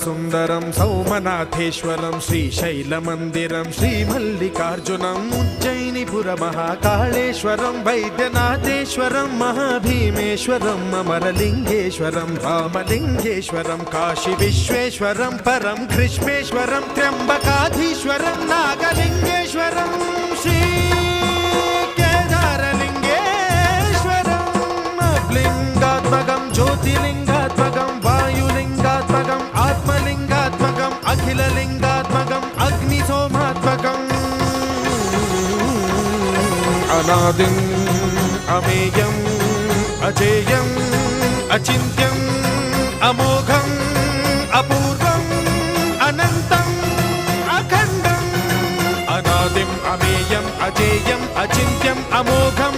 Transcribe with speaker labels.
Speaker 1: సుందరం సౌమనాథేశ్వరం శ్రీశైలమందిరం శ్రీమల్లికార్జునం ఉజ్జయినిపుర మహాకాళేశ్వరం వైద్యనాథేశ్వరం మహాభీమేశ్వరం అమరలింగేశ్వరం రామలింగేశ్వరం కాశీ విశ్వేశ్వరం పరం కృష్ణేశ్వరం త్ర్యంబకాధీశ్వరం నాగలింగేశ్వరం శ్రీ కేదారలింగేశ్వరం లింగాత్మకం జ్యోతిలింగాత్మకం వాయులింగాత్మకం ఆత్మలింగాత్మకం అఖిలలింగాత్మకం అగ్నిసోమాత్మకం అనాదిం అమేయం అజేయం అచింత్యం అమోఘం అపూర్వం అనంతం అఖండం అనాదిం అమేయం అజేయం అచింత్యం అమోఘం